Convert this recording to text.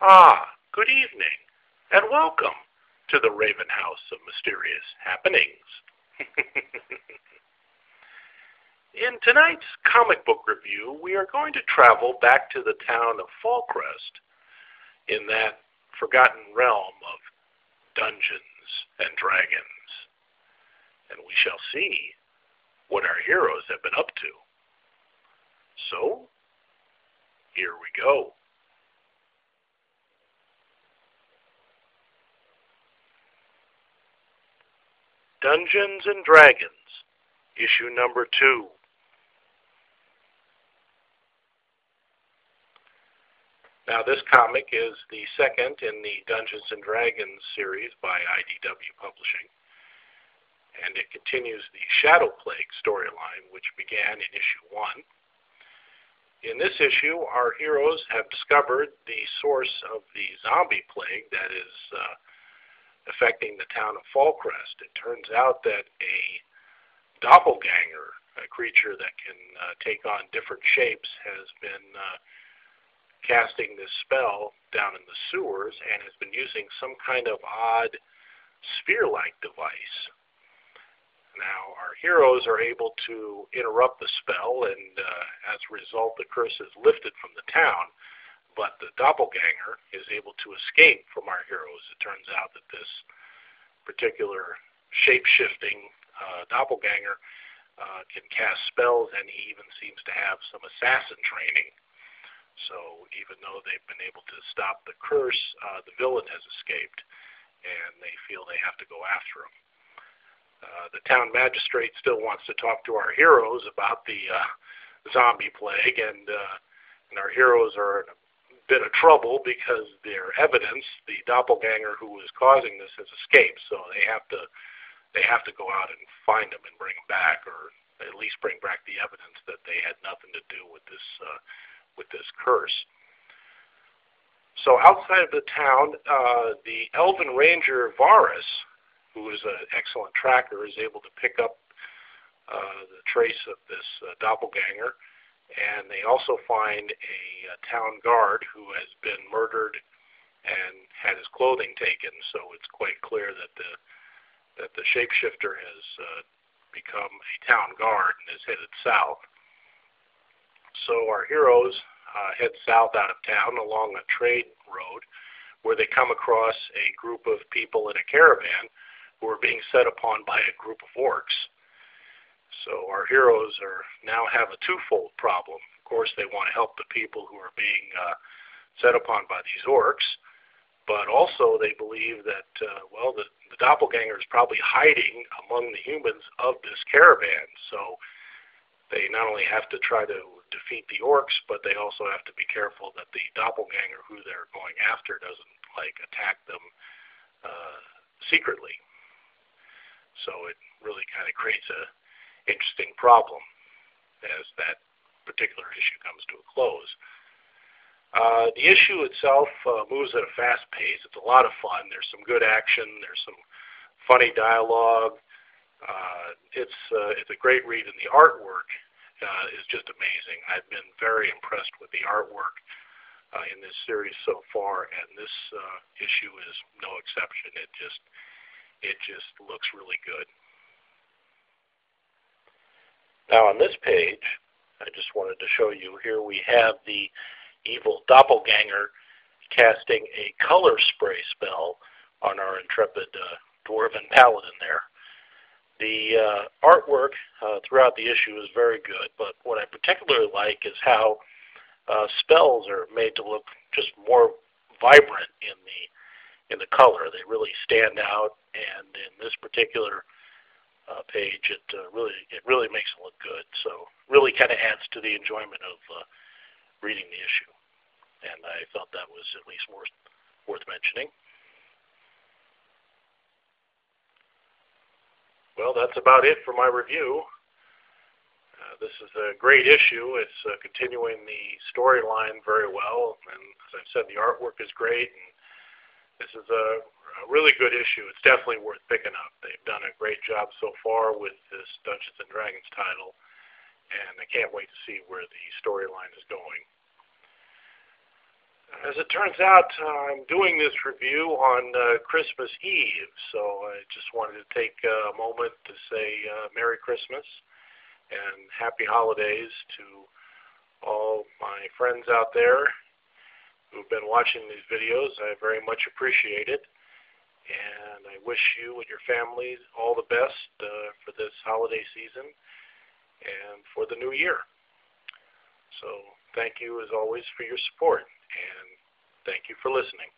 Good evening, and welcome to the Raven House of Mysterious Happenings. In tonight's comic book review, we are going to travel back to the town of Fallcrest in that forgotten realm of Dungeons and Dragons, and we shall see what our heroes have been up to. So, here we go. Dungeons and Dragons, issue number 2. Now, this comic is the second in the Dungeons and Dragons series by IDW Publishing, and it continues the Shadow Plague storyline, which began in issue 1. In this issue, our heroes have discovered the source of the zombie plague that is affecting the town of Fallcrest. It turns out that a doppelganger, a creature that can take on different shapes, has been casting this spell down in the sewers and has been using some kind of odd sphere-like device. Now, our heroes are able to interrupt the spell, and as a result, the curse is lifted from the town. But the doppelganger is able to escape from our heroes. It turns out that this particular shape-shifting doppelganger can cast spells, and he even seems to have some assassin training. So even though they've been able to stop the curse, the villain has escaped, and they feel they have to go after him. The town magistrate still wants to talk to our heroes about the zombie plague, and our heroes are in a bit of trouble because their evidence, the doppelganger who was causing this, has escaped. So they have to go out and find him and bring him back, or at least bring back the evidence that they had nothing to do with this curse. So outside of the town, the Elven Ranger Varus, who is an excellent tracker, is able to pick up the trace of this doppelganger. And they also find a town guard who has been murdered and had his clothing taken. So it's quite clear that the shapeshifter has become a town guard and is headed south. So our heroes head south out of town along a trade road, where they come across a group of people in a caravan who are being set upon by a group of orcs. So our heroes now have a twofold problem. Of course, they want to help the people who are being set upon by these orcs, but also they believe that, the doppelganger is probably hiding among the humans of this caravan. So they not only have to try to defeat the orcs, but they also have to be careful that the doppelganger who they're going after doesn't, attack them secretly. So it really kind of creates a interesting problem as that particular issue comes to a close. The issue itself moves at a fast pace. It's a lot of fun. There's some good action. There's some funny dialogue. It's a great read, and the artwork is just amazing. I've been very impressed with the artwork in this series so far, and this issue is no exception. It just looks really good. Now on this page, I just wanted to show you, here we have the evil doppelganger casting a color spray spell on our intrepid dwarven paladin there. The artwork throughout the issue is very good, but what I particularly like is how spells are made to look just more vibrant in the color. They really stand out, and in this particular page, it really makes it look good. So really kind of adds to the enjoyment of reading the issue, and I felt that was at least worth mentioning. Well, that's about it for my review. This is a great issue. It's continuing the storyline very well, and as I said, the artwork is great, and this is a really good issue. It's definitely worth picking up. They've done a great job so far with this Dungeons and Dragons title, and I can't wait to see where the storyline is going. As it turns out, I'm doing this review on Christmas Eve, so I just wanted to take a moment to say Merry Christmas and Happy Holidays to all my friends out there who've been watching these videos. I very much appreciate it, and I wish you and your families all the best for this holiday season and for the new year. So thank you, as always, for your support, and thank you for listening.